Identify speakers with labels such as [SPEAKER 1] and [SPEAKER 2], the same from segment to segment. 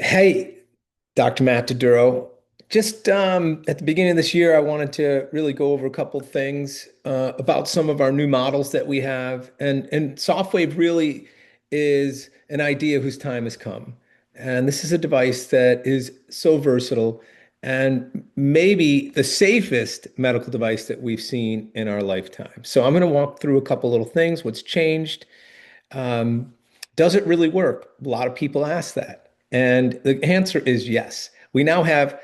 [SPEAKER 1] Hey, Dr. Matt DiDuro. Just at the beginning of this year, I wanted to really go over a couple things about some of our new models that we have. And Softwave really is an idea whose time has come. And this is a device that is so versatile and maybe the safest medical device that we've seen in our lifetime. So I'm going to walk through a couple little things, what's changed, um, does it really work? A lot of people ask that. And the answer is yes. We now have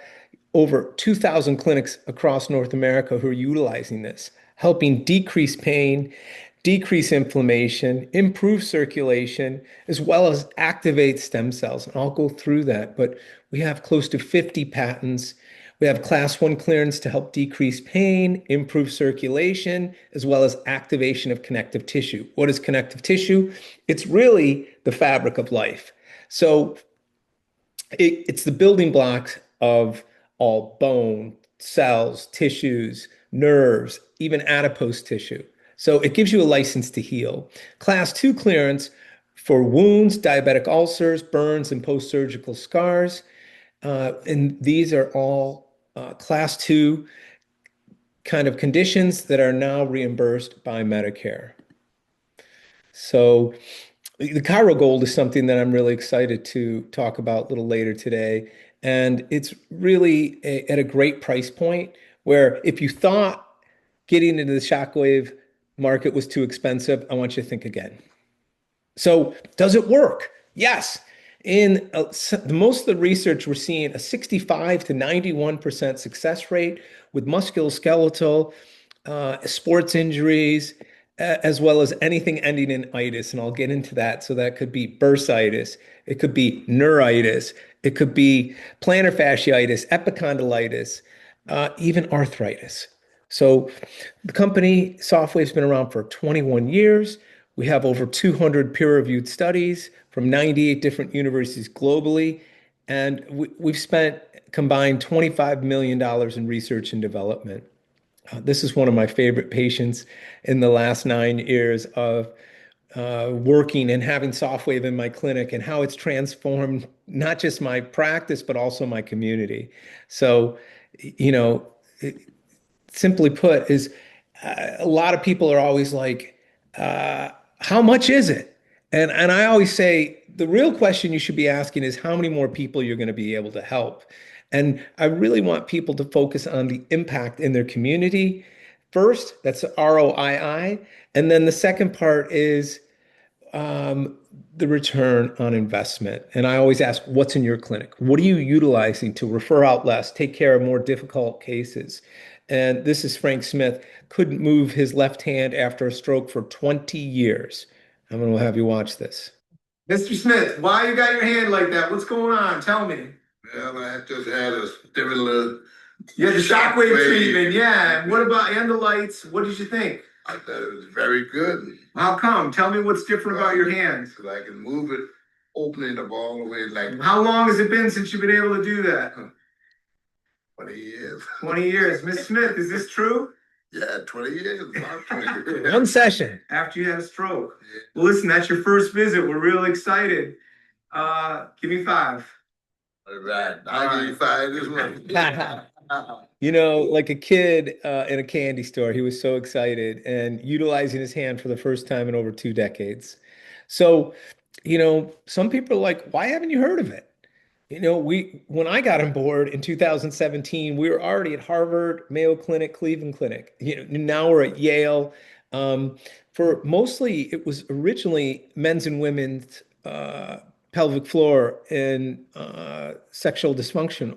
[SPEAKER 1] over 2,000 clinics across North America who are utilizing this, helping decrease pain, decrease inflammation, improve circulation, as well as activate stem cells. And I'll go through that, but we have close to 50 patents. We have class one clearance to help decrease pain, improve circulation, as well as activation of connective tissue. What is connective tissue? It's really the fabric of life. So it's the building blocks of all bone, cells, tissues, nerves, even adipose tissue. So it gives you a license to heal. Class two clearance for wounds, diabetic ulcers, burns, and post-surgical scars. And these are all class two kind of conditions that are now reimbursed by Medicare. So the Cairo Gold is something that I'm really excited to talk about a little later today. And it's really at a great price point where if you thought getting into the Shockwave market was too expensive, I want you to think again. So does it work? Yes. In most of the research, we're seeing a 65 to 91% success rate with musculoskeletal, sports injuries, as well as anything ending in itis. And I'll get into that. So that could be bursitis, it could be neuritis, it could be plantar fasciitis, epicondylitis, even arthritis. So the company Softwave's been around for 21 years. We have over 200 peer-reviewed studies from 98 different universities globally, and we've spent combined $25 million in research and development. This is one of my favorite patients in the last 9 years of working and having Softwave in my clinic and how it's transformed not just my practice, but also my community. So, you know, simply put, is a lot of people are always like, how much is it? And I always say the real question you should be asking is how many more people you're going to be able to help. And I really want people to focus on the impact in their community first. That's ROII. And then the second part is um, the return on investment. And I always ask, what's in your clinic? What are you utilizing to refer out less, take care of more difficult cases? And this is Frank Smith, couldn't move his left hand after a stroke for 20 years. I'm going to have you watch this. Mr. Smith, why you got your hand like that? What's going on? Tell me.
[SPEAKER 2] Well, I just had a different little.
[SPEAKER 1] You had the shockwave treatment, yeah. What about and the lights? What did you think?
[SPEAKER 2] I thought it was very good.
[SPEAKER 1] How come? Tell me what's different about your hands.
[SPEAKER 2] So I can move it, opening up all the way like.
[SPEAKER 1] How long has it been since you've been able to do that?
[SPEAKER 2] 20 years.
[SPEAKER 1] 20 years. Miss Smith, is this true?
[SPEAKER 2] Yeah, 20 years. About 20 years.
[SPEAKER 1] One session after you had a stroke. Yeah. Well, listen, that's your first visit. We're real excited. Give me 5.
[SPEAKER 2] All right. I'll give you 5 this one.
[SPEAKER 1] You know, like a kid in a candy store, he was so excited and utilizing his hand for the first time in over 2 decades. So, some people are like, why haven't you heard of it? When I got on board in 2017, we were already at Harvard, Mayo Clinic, Cleveland Clinic. Now we're at Yale. For mostly, it was originally men's and women's pelvic floor and sexual dysfunction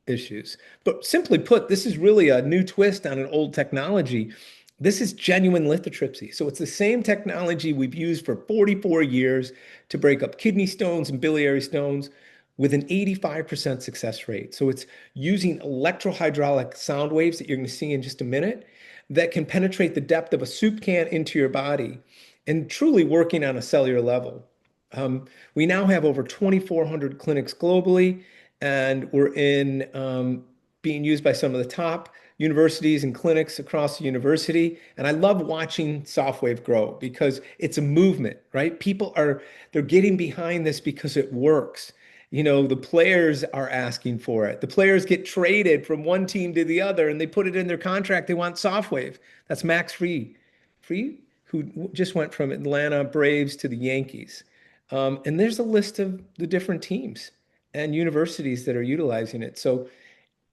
[SPEAKER 1] issues. But simply put, this is really a new twist on an old technology. This is genuine lithotripsy. So it's the same technology we've used for 44 years to break up kidney stones and biliary stones with an 85% success rate. So it's using electrohydraulic sound waves that you're going to see in just a minute that can penetrate the depth of a soup can into your body and truly working on a cellular level. We now have over 2,400 clinics globally, and we're being used by some of the top universities and clinics across the university. And I love watching Softwave grow because it's a movement, right? They're getting behind this because it works. The players are asking for it. The players get traded from one team to the other and they put it in their contract. They want Softwave. That's Max Free, who just went from Atlanta Braves to the Yankees. And there's a list of the different teams and universities that are utilizing it. So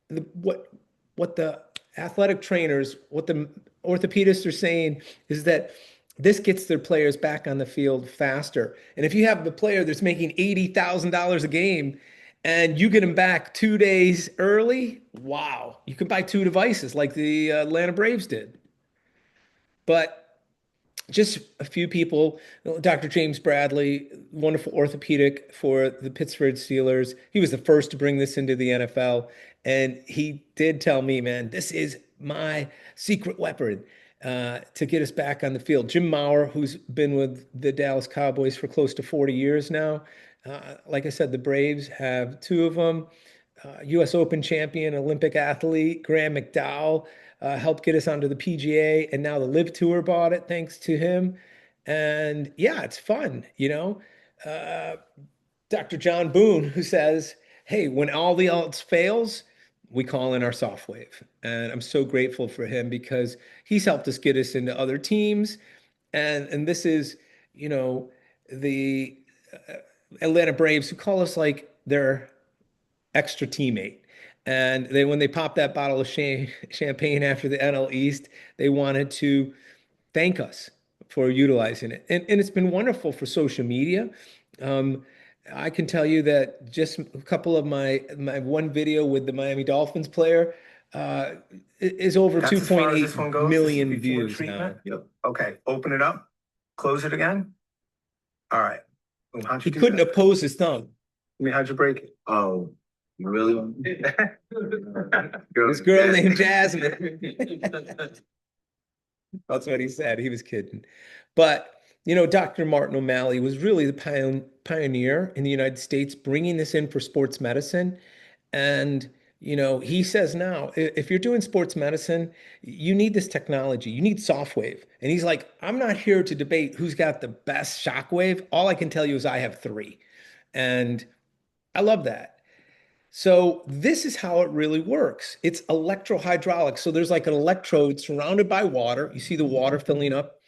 [SPEAKER 1] the, what the athletic trainers, what the orthopedists are saying is that this gets their players back on the field faster. And if you have a player that's making $80,000 a game and you get him back 2 days early, wow, you can buy two devices like the Atlanta Braves did. But just a few people. Dr. James Bradley, wonderful orthopedic for the Pittsburgh Steelers. He was the first to bring this into the NFL. And he did tell me, man, this is my secret weapon to get us back on the field. Jim Maurer, who's been with the Dallas Cowboys for close to 40 years now. Like I said, the Braves have two of them. U.S. Open champion, Olympic athlete, Graham McDowell helped get us onto the PGA, and now the Live Tour bought it thanks to him. And yeah, it's fun. Uh, Dr. John Boone, who says, "Hey, when all the else fails, we call in our Softwave," and I'm so grateful for him because he's helped us get us into other teams, and this is, you know, the uh, Atlanta Braves who call us like their extra teammate. And then when they popped that bottle of champagne after the NL East, they wanted to thank us for utilizing it. And it's been wonderful for social media. Um, I can tell you that just a couple of my one video with the Miami Dolphins player uh, is over
[SPEAKER 3] That's as far as
[SPEAKER 1] 2.8
[SPEAKER 3] this one goes. This is
[SPEAKER 1] million
[SPEAKER 3] before
[SPEAKER 1] views now.
[SPEAKER 3] treatment. Yep. Okay, open it up, close it again. All right. Well, how'd
[SPEAKER 1] He
[SPEAKER 3] you do
[SPEAKER 1] couldn't
[SPEAKER 3] that?
[SPEAKER 1] oppose his thumb.
[SPEAKER 3] I mean, how'd you break it?
[SPEAKER 2] Oh, you really?
[SPEAKER 1] This girl named Jasmine. That's what he said. He was kidding. But, Dr. Martin O'Malley was really the pioneer in the United States bringing this in for sports medicine. And, he says now, if you're doing sports medicine, you need this technology. You need Softwave. And he's like, I'm not here to debate who's got the best Shockwave. All I can tell you is I have three. And I love that. So this is how it really works. It's electrohydraulic. So there's like an electrode surrounded by water. You see the water filling up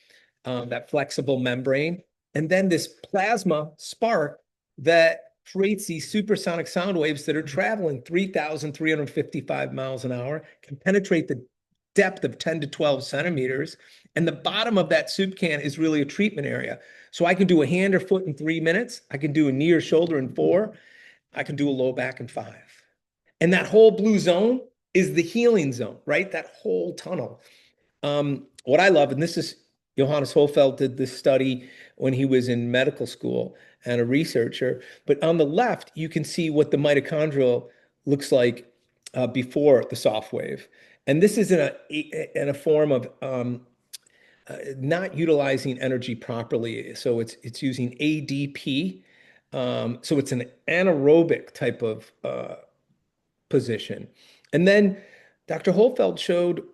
[SPEAKER 1] that flexible membrane. And then this plasma spark that creates these supersonic sound waves that are traveling 3,355 miles an hour, can penetrate the depth of 10 to 12 centimeters. And the bottom of that soup can is really a treatment area. So I can do a hand or foot in 3 minutes. I can do a knee or shoulder in 4. I can do a low back in 5. And that whole blue zone is the healing zone, right? That whole tunnel. What I love, and this is Johannes Holfeld did this study when he was in medical school and a researcher, but on the left, you can see what the mitochondrial looks like before the soft wave. And this is in a form of not utilizing energy properly. So it's using ADP. So it's an anaerobic type of position. And then Dr. Holfeld showed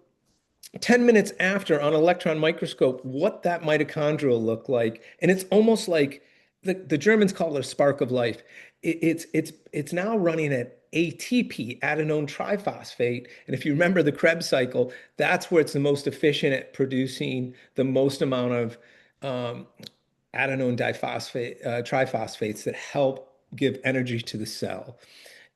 [SPEAKER 1] 10 minutes after on an electron microscope what that mitochondria looked like. And it's almost like the Germans call it a spark of life. It's now running at ATP, adenine triphosphate. And if you remember the Krebs cycle, that's where it's the most efficient at producing the most amount of um, adenine diphosphate, triphosphates that help give energy to the cell.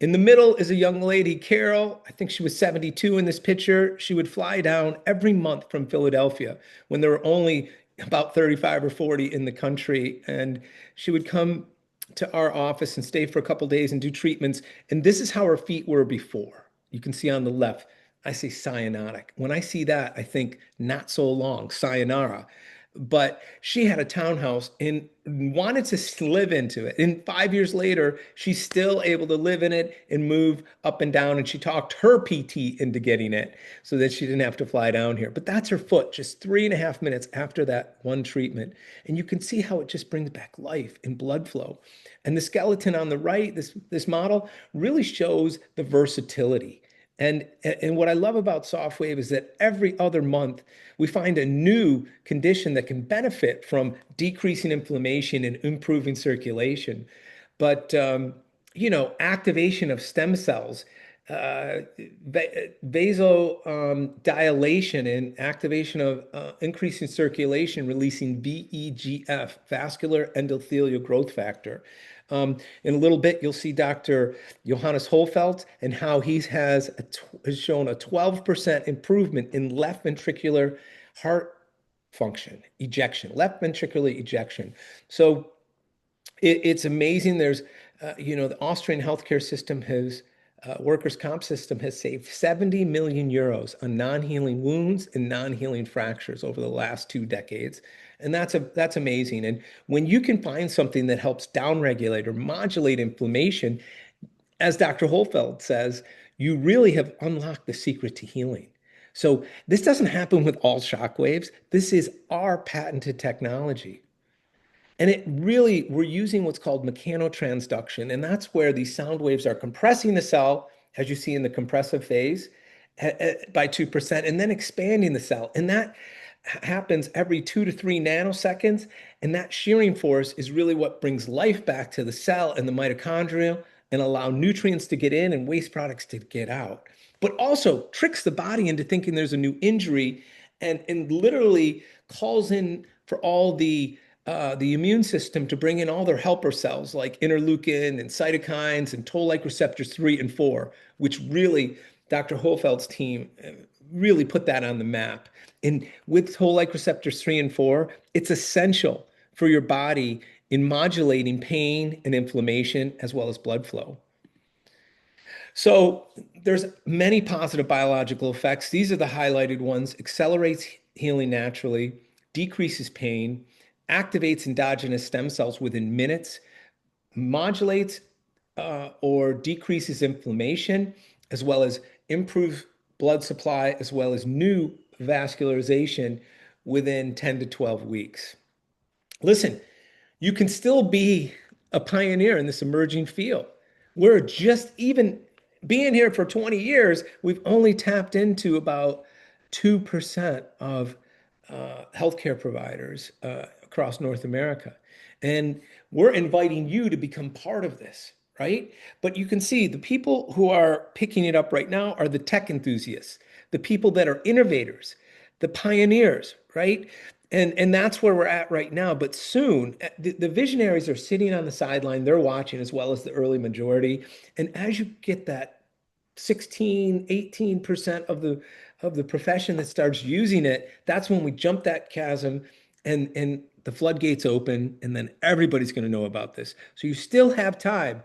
[SPEAKER 1] In the middle is a young lady, Carol. I think she was 72 in this picture. She would fly down every month from Philadelphia when there were only about 35 or 40 in the country. And she would come to our office and stay for a couple days and do treatments. And this is how her feet were before. You can see on the left, I say cyanotic. When I see that, I think not so long, sayonara. But she had a townhouse and wanted to live into it. And 5 years later, she's still able to live in it and move up and down. And she talked her PT into getting it so that she didn't have to fly down here. But that's her foot, just 3.5 minutes after that one treatment. And you can see how it just brings back life and blood flow. And the skeleton on the right, this model really shows the versatility. And what I love about Softwave is that every other month we find a new condition that can benefit from decreasing inflammation and improving circulation. But activation of stem cells, vasodilation dilation and activation of increasing circulation, releasing VEGF, vascular endothelial growth factor. In a little bit, you'll see Dr. Johannes Holfeld and how has shown a 12% improvement in left ventricular heart function, ejection, left ventricular ejection. So it's amazing. The Austrian healthcare system workers' comp system has saved 70 million euros on non-healing wounds and non-healing fractures over the last 2 decades. And that's amazing. And when you can find something that helps downregulate or modulate inflammation, as Dr. Holfeld says, you really have unlocked the secret to healing. So this doesn't happen with all shockwaves. This is our patented technology. And we're using what's called mechanotransduction, and that's where these sound waves are compressing the cell, as you see in the compressive phase, by 2%, and then expanding the cell. And that happens every 2 to 3 nanoseconds. And that shearing force is really what brings life back to the cell and the mitochondria and allow nutrients to get in and waste products to get out. But also tricks the body into thinking there's a new injury and literally calls in for all the immune system to bring in all their helper cells like interleukin and cytokines and toll-like receptors 3 and 4, which really Dr. Holfeld's team really put that on the map. And with toll-like receptors 3 and 4, it's essential for your body in modulating pain and inflammation as well as blood flow. So there's many positive biological effects. These are the highlighted ones. Accelerates healing naturally, decreases pain, activates endogenous stem cells within minutes, modulates or decreases inflammation, as well as improves blood supply, as well as new vascularization within 10 to 12 weeks. Listen, you can still be a pioneer in this emerging field. We're just even being here for 20 years, we've only tapped into about 2% of healthcare providers across North America. And we're inviting you to become part of this, right? But you can see the people who are picking it up right now are the tech enthusiasts, the people that are innovators, the pioneers, right? And that's where we're at right now. But soon, the visionaries are sitting on the sideline. They're watching as well as the early majority. And as you get that 16, 18% of the profession that starts using it, that's when we jump that chasm and the floodgates open, and then everybody's going to know about this. So you still have time.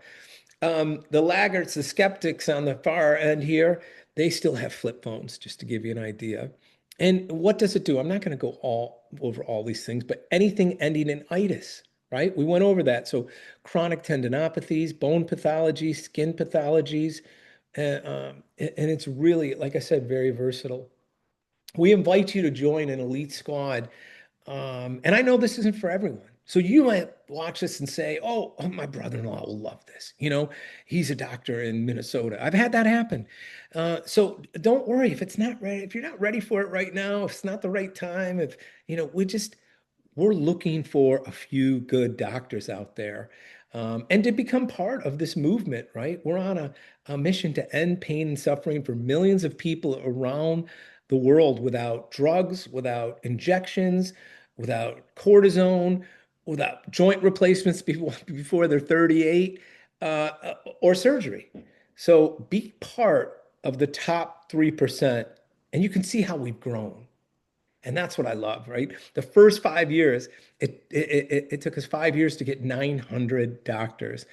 [SPEAKER 1] The laggards, the skeptics on the far end here, they still have flip phones, just to give you an idea. And what does it do? I'm not going to go all over all these things, but anything ending in itis, right? We went over that. So chronic tendinopathies, bone pathologies, skin pathologies, and it's really, like I said, very versatile. We invite you to join an elite squad. And I know this isn't for everyone. So you might watch this and say, oh, my brother-in-law will love this. He's a doctor in Minnesota. I've had that happen. So don't worry if it's not ready, if you're not ready for it right now, if it's not the right time, if, we're looking for a few good doctors out there, and to become part of this movement, right? We're on a mission to end pain and suffering for millions of people around the world without drugs, without injections, without cortisone, without joint replacements before they're 38, or surgery. So be part of the top 3%, and you can see how we've grown. And that's what I love, right? The first 5 years, it took us 5 years to get 900 doctors.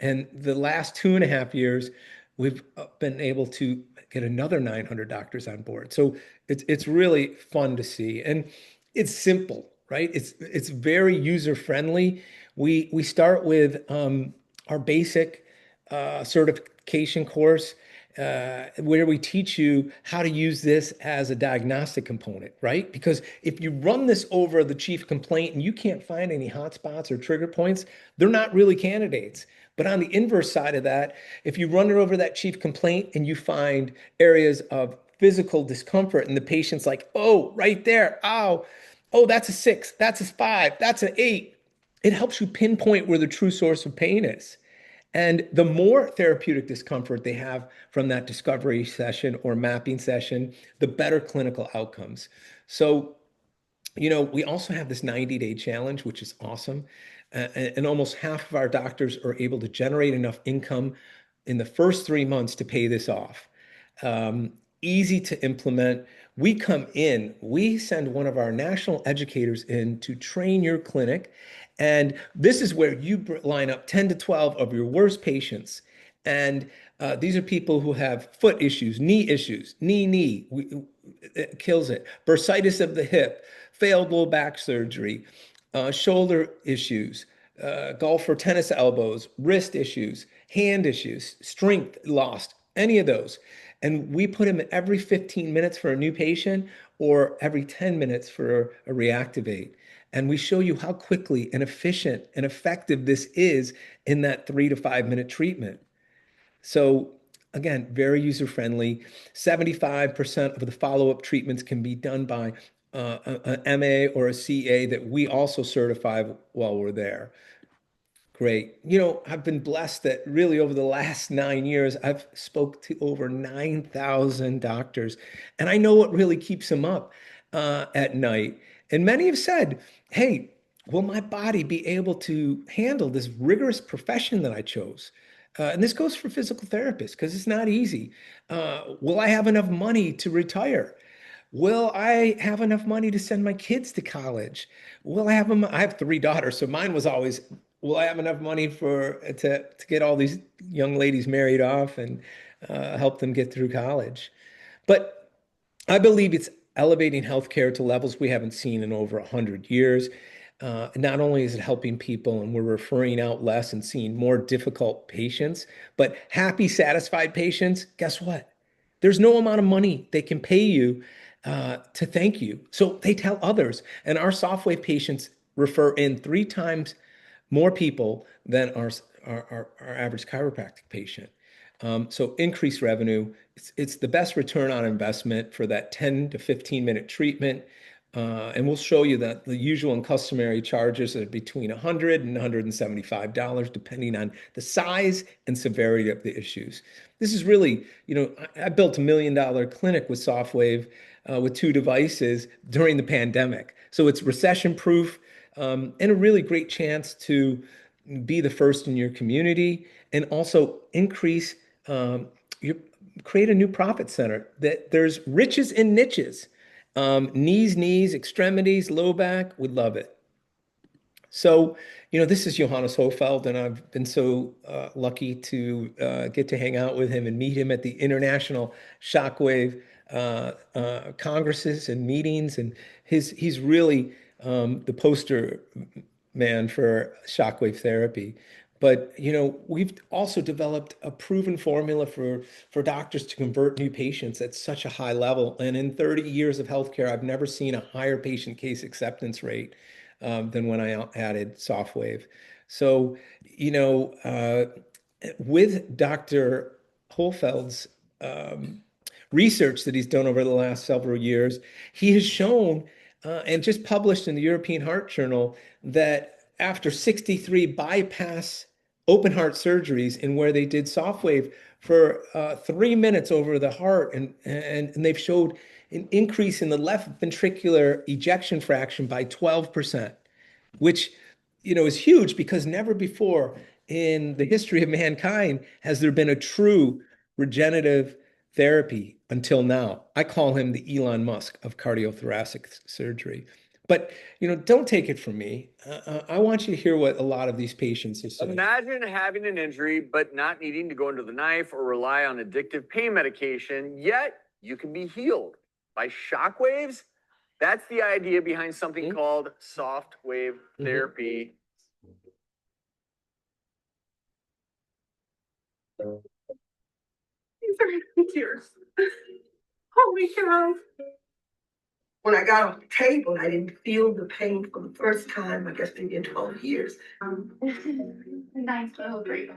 [SPEAKER 1] And the last 2.5 years, we've been able to get another 900 doctors on board. So it's really fun to see. And it's simple, right? It's very user friendly. We start with our basic certification course, where we teach you how to use this as a diagnostic component, right? Because if you run this over the chief complaint and you can't find any hotspots or trigger points, they're not really candidates. But on the inverse side of that, if you run it over that chief complaint and you find areas of physical discomfort and the patient's like, oh, right there, ow, oh, that's a 6, that's a 5, that's an 8, it helps you pinpoint where the true source of pain is. And the more therapeutic discomfort they have from that discovery session or mapping session, the better clinical outcomes. So, we also have this 90-day challenge, which is awesome. And almost half of our doctors are able to generate enough income in the first 3 months to pay this off. Um, Easy to implement. We send one of our national educators in to train your clinic. And this is where you line up 10 to 12 of your worst patients. And these are people who have foot issues, knee issues, it kills it, bursitis of the hip, failed low back surgery, shoulder issues, golf or tennis elbows, wrist issues, hand issues, strength lost, any of those. And we put them every 15 minutes for a new patient or every 10 minutes for a reactivate. And we show you how quickly and efficient and effective this is in that 3 to 5 minute treatment. So again, very user friendly. 75% of the follow-up treatments can be done by an MA or a CA that we also certify while we're there. Great. I've been blessed that really over the last 9 years, I've spoke to over 9,000 doctors, and I know what really keeps them up at night. And many have said, "Hey, will my body be able to handle this rigorous profession that I chose?" And this goes for physical therapists because it's not easy. Will I have enough money to retire? Will I have enough money to send my kids to college? Will I have them? I have 3 daughters, so mine was always, will I have enough money to get all these young ladies married off and help them get through college? But I believe it's elevating healthcare to levels we haven't seen in over 100 years. Not only is it helping people and we're referring out less and seeing more difficult patients, but happy, satisfied patients, guess what? There's no amount of money they can pay you to thank you. So they tell others. And our Softwave patients refer in 3 times more people than our average chiropractic patient. So increased revenue, it's the best return on investment for that 10 to 15-minute treatment. And we'll show you that the usual and customary charges are between $100 and $175, depending on the size and severity of the issues. This is really, I built $1 million clinic with Softwave with 2 devices during the pandemic. So it's recession proof and a really great chance to be the first in your community and also increase your create a new profit center that there's riches in niches. Knees, extremities, low back, would love it. So, this is Johannes Hofeld, and I've been so lucky to get to hang out with him and meet him at the international Shockwave congresses and meetings. And he's really the poster man for Shockwave therapy. But we've also developed a proven formula for doctors to convert new patients at such a high level. And in 30 years of healthcare, I've never seen a higher patient case acceptance rate than when I added Softwave. So, with Dr. Holfeld's research that he's done over the last several years, he has shown and just published in the European Heart Journal that after 63 bypass open heart surgeries in where they did Softwave for 3 minutes over the heart, and they've showed an increase in the left ventricular ejection fraction by 12%, which is huge because never before in the history of mankind has there been a true regenerative therapy until now. I call him the Elon Musk of cardiothoracic surgery. But don't take it from me. I want you to hear what a lot of these patients are saying.
[SPEAKER 4] Imagine having an injury, but not needing to go into the knife or rely on addictive pain medication, yet you can be healed by shockwaves. That's the idea behind something called Softwave therapy.
[SPEAKER 5] These are tears. Holy cow. When I got off the table, I didn't feel the pain for the first time, I guess maybe in 12 years.
[SPEAKER 6] Nice little break.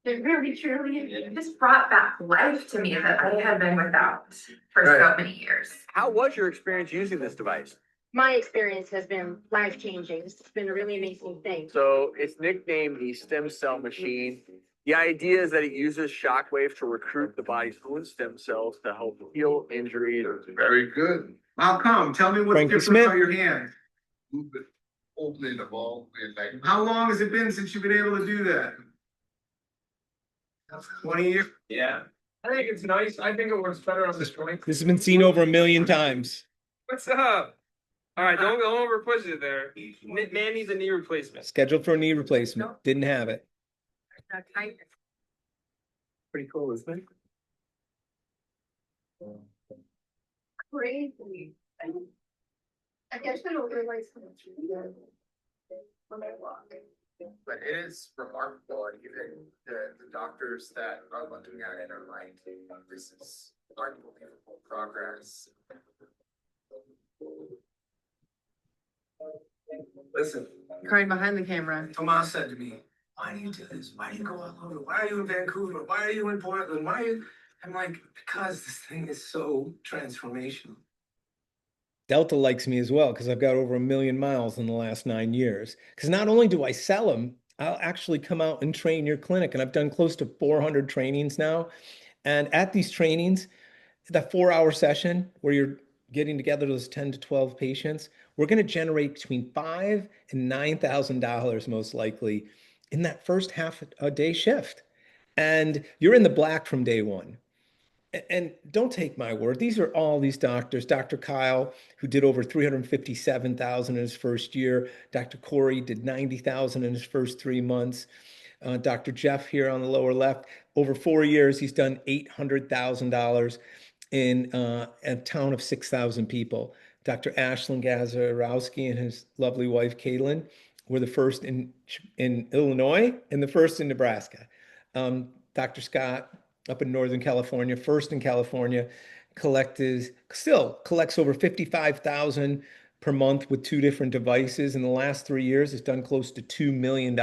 [SPEAKER 6] It really, truly just brought back life to me that I had been without for so many years.
[SPEAKER 4] How was your experience using this device?
[SPEAKER 7] my experience has been life-changing. It's been a really amazing thing.
[SPEAKER 4] So it's nicknamed the stem cell machine. The idea is that it uses shockwave to recruit the body's own stem cells to help heal injuries.
[SPEAKER 2] Very good.
[SPEAKER 3] Malcolm, tell me what's
[SPEAKER 1] Frankie
[SPEAKER 3] different
[SPEAKER 1] Smith.
[SPEAKER 3] about your hand.
[SPEAKER 2] Opening the ball and like.
[SPEAKER 3] How long has it been since you've been able to do that? 20 years?
[SPEAKER 8] Yeah, I think it's nice. I think it works better on this joint.
[SPEAKER 1] This has been seen over 1 million times.
[SPEAKER 8] What's up? All right, don't over push it there. Man needs a knee replacement.
[SPEAKER 1] Scheduled for a knee replacement. Didn't have it.
[SPEAKER 4] Pretty cool, isn't it?
[SPEAKER 6] Crazy. I guess I don't realize how much when I walk.
[SPEAKER 9] But it is remarkable, and even the doctors that are looking at it are like, this is unbelievable progress.
[SPEAKER 3] Listen,
[SPEAKER 7] Crying behind the camera.
[SPEAKER 3] Tomas said to me, why do you do this? Why do you go all over? Why are you in Vancouver? Why are you in Portland? Why are you? I'm like, because this thing is so transformational.
[SPEAKER 1] Delta likes me as well because I've got over 1 million miles in the last 9 years. Because not only do I sell them, I'll actually come out and train your clinic. And I've done close to 400 trainings now. And at these trainings, that 4-hour session where you're getting together those 10 to 12 patients, we're going to generate between $5,000 and $9,000 most likely in that first half a day shift. And you're in the black from day one. And don't take my word. These are all these doctors. Dr. Kyle, who did over 357,000 in his first year. Dr. Corey did 90,000 in his first 3 months. Dr. Jeff here on the lower left, over 4 years, he's done $800,000 in a town of 6,000 people. Dr. Ashlyn Gazarowski and his lovely wife, Caitlin, were the first in Illinois and the first in Nebraska. Dr. Scott up in Northern California, first in California, still collects over 55,000 per month with 2 different devices. In the last 3 years, has done close to $2 million.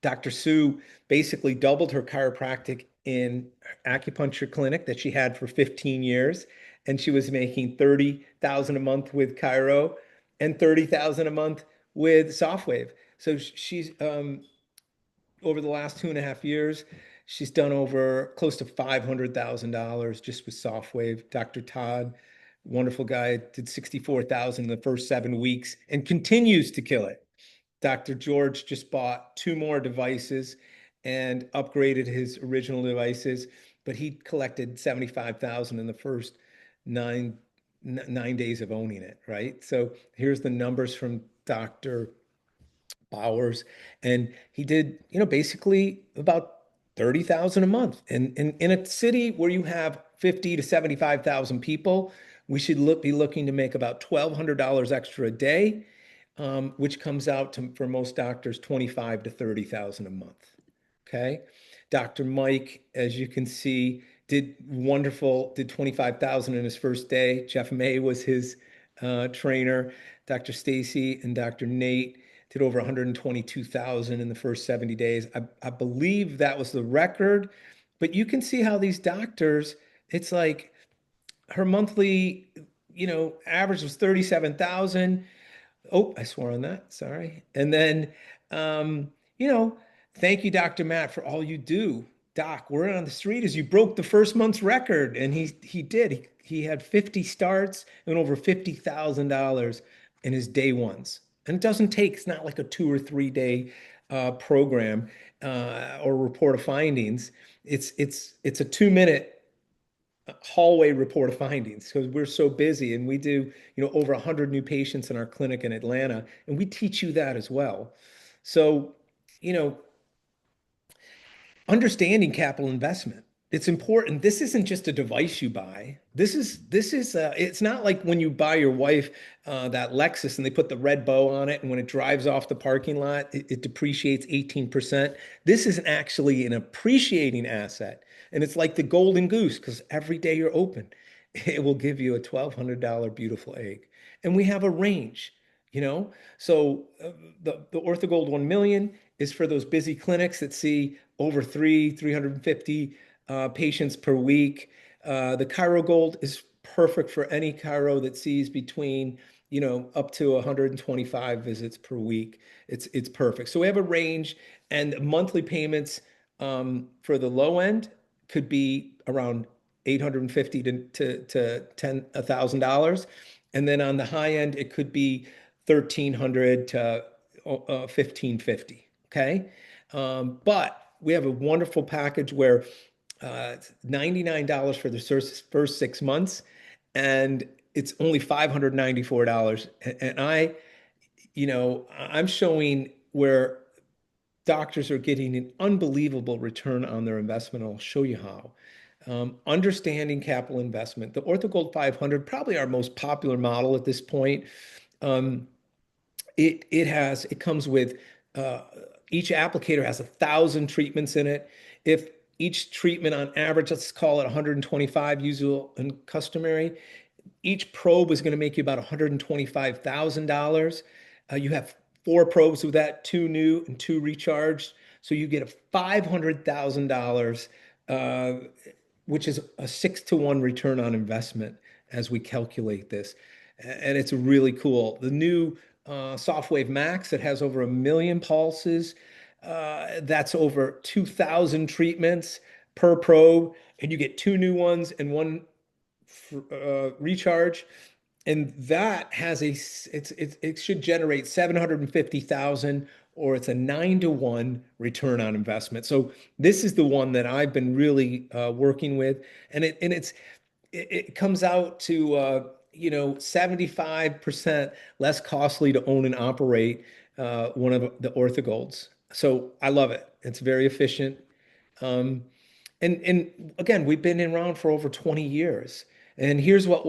[SPEAKER 1] Dr. Sue basically doubled her chiropractic in acupuncture clinic that she had for 15 years. And she was making 30,000 a month with chiro and 30,000 a month with Softwave. So she's over the last 2.5 years, she's done over close to $500,000 just with Softwave. Dr. Todd, wonderful guy, did 64,000 in the first 7 weeks and continues to kill it. Dr. George just bought 2 more devices and upgraded his original devices, but he collected 75,000 in the first nine days of owning it, right? So here's the numbers from Dr. Bowers, and he did, basically about 30,000 a month. And in a city where you have 50 to 75,000 people, we should be looking to make about $1,200 extra a day, which comes out to, for most doctors, 25 to 30,000 a month. Okay. Dr. Mike, as you can see, did wonderful, did 25,000 in his first day. Jeff May was his trainer. Dr. Stacy and Dr. Nate did over 122,000 in the first 70 days. I believe that was the record, but you can see how these doctors, it's like her monthly, average was 37,000. Oh, I swore on that. Sorry. And then, thank you, Dr. Matt, for all you do. Doc, word on the street is you broke the first month's record, and he did. He had 50 starts and over $50,000 in his day ones. And it doesn't take, it's not like a 2 or 3 day program or report of findings. It's a 2-minute hallway report of findings because we're so busy, and we do, over 100 new patients in our clinic in Atlanta, and we teach you that as well. So, understanding capital investment. It's important. This isn't just a device you buy. This is it's not like when you buy your wife that Lexus and they put the red bow on it, and when it drives off the parking lot, it depreciates 18%. This is actually an appreciating asset. And it's like the golden goose, because every day you're open, it will give you a $1,200 beautiful egg. And we have a range, So the OrthoGold 1 million is for those busy clinics that see over 350 patients per week. The ChiroGold is perfect for any chiro that sees between up to 125 visits per week. It's perfect. So we have a range, and monthly payments for the low end could be around 850 to 1,000 dollars, and then on the high end it could be 1,300 to 1,550. Okay, but we have a wonderful package where it's $99 for the first 6 months, and it's only $594. And I'm showing where doctors are getting an unbelievable return on their investment. I'll show you how. Understanding capital investment. The OrthoGold 500, probably our most popular model at this point. Um, it comes with uh, each applicator has 1,000 treatments in it. If each treatment on average, let's call it 125 usual and customary, each probe is going to make you about $125,000. You have 4 probes with that, 2 new and 2 recharged. So you get a $500,000, uh, which is a 6-to-1 return on investment as we calculate this. And it's really cool. The new Softwave Max that has over 1 million pulses, that's over 2,000 treatments per probe, and you get 2 new ones and 1 recharge, and that has it should generate 750,000, or it's a 9-to-1 return on investment. So this is the one that I've been really working with, and it comes out to 75% less costly to own and operate one of the orthogolds. So I love it. It's very efficient. Um, and again, we've been around for over 20 years. And here's what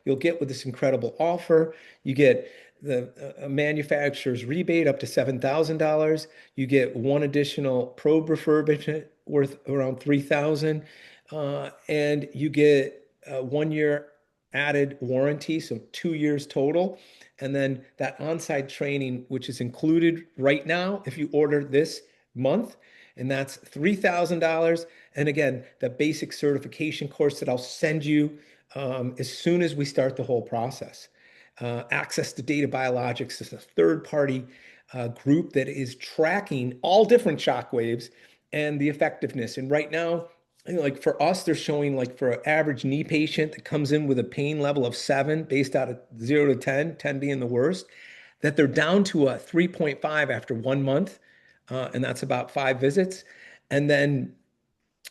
[SPEAKER 1] you'll get with this incredible offer. You get the manufacturer's rebate up to $7,000. You get one additional probe refurbishment worth around 3,000, and you get 1 year added warranty, so 2 years total. And then that on-site training, which is included right now if you order this month, and that's $3,000. And again, the basic certification course that I'll send you as soon as we start the whole process. Access to Data Biologics is a third-party group that is tracking all different shock waves and the effectiveness. And right now, like for us, they're showing, like, for an average knee patient that comes in with a pain level of 7 based out of 0 to 10, 10 being the worst, that they're down to a 3.5 after 1 month, and that's about 5 visits. And then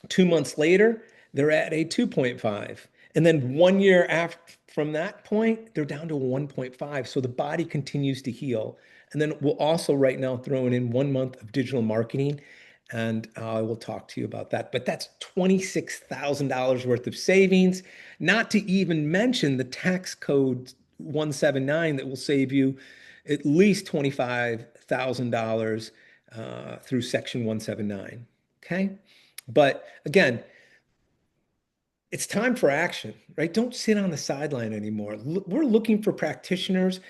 [SPEAKER 1] 2 months later, they're at a 2.5. And then 1 year after from that point, they're down to a 1.5. So the body continues to heal. And then we'll also right now throwing in 1 month of digital marketing. And I will talk to you about that. But that's $26,000 worth of savings, not to even mention the tax code 179 that will save you at least $25,000 through Section 179. Okay. But again, it's time for action, right? Don't sit on the sideline anymore. We're looking for practitioners,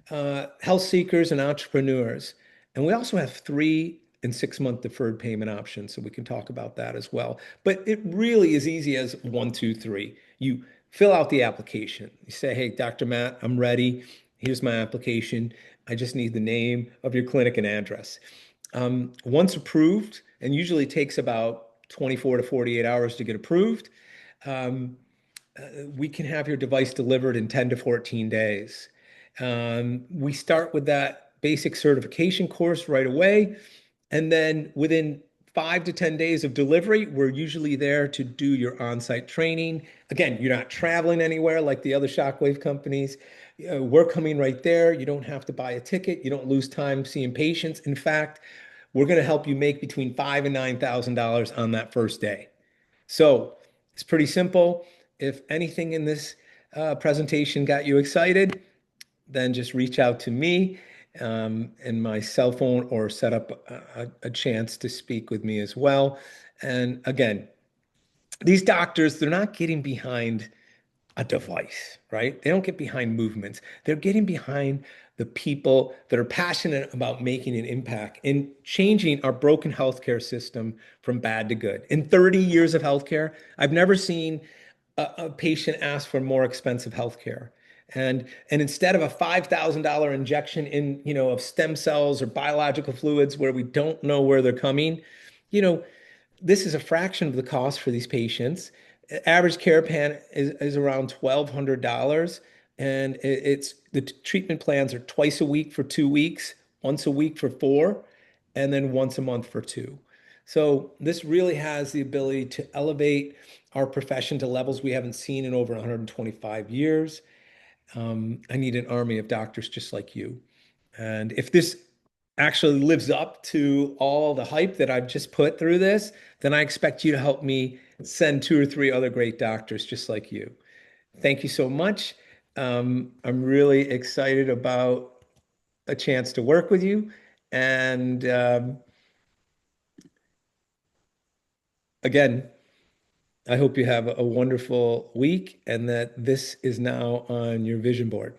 [SPEAKER 1] health seekers, and entrepreneurs. And we also have 3 and 6 month deferred payment options, so we can talk about that as well. But it really is easy as 1, 2, 3. You fill out the application. You say, hey, Dr. Matt, I'm ready. Here's my application. I just need the name of your clinic and address. Once approved, and usually takes about 24 to 48 hours to get approved, um, we can have your device delivered in 10 to 14 days. We start with that basic certification course right away. And then within 5 to 10 days of delivery, we're usually there to do your on-site training. Again, you're not traveling anywhere like the other Shockwave companies. We're coming right there. You don't have to buy a ticket. You don't lose time seeing patients. In fact, we're going to help you make between $5,000 and $9,000 on that first day. So it's pretty simple. If anything in this presentation got you excited, then just reach out to me and my cell phone, or set up a chance to speak with me as well. And again, these doctors, they're not getting behind a device, right? They don't get behind movements. They're getting behind the people that are passionate about making an impact in changing our broken healthcare system from bad to good. In 30 years of healthcare, I've never seen a patient ask for more expensive healthcare. And instead of a $5,000 injection in, of stem cells or biological fluids where we don't know where they're coming, you know, this is a fraction of the cost for these patients. Average care plan is around $1,200, and it's the treatment plans are twice a week for 2 weeks, once a week for 4, and then once a month for 2. So this really has the ability to elevate our profession to levels we haven't seen in over 125 years. I need an army of doctors just like you. And if this actually lives up to all the hype that I've just put through this, then I expect you to help me send 2 or 3 other great doctors just like you. Thank you so much. I'm really excited about a chance to work with you. And again, I hope you have a wonderful week and that this is now on your vision board.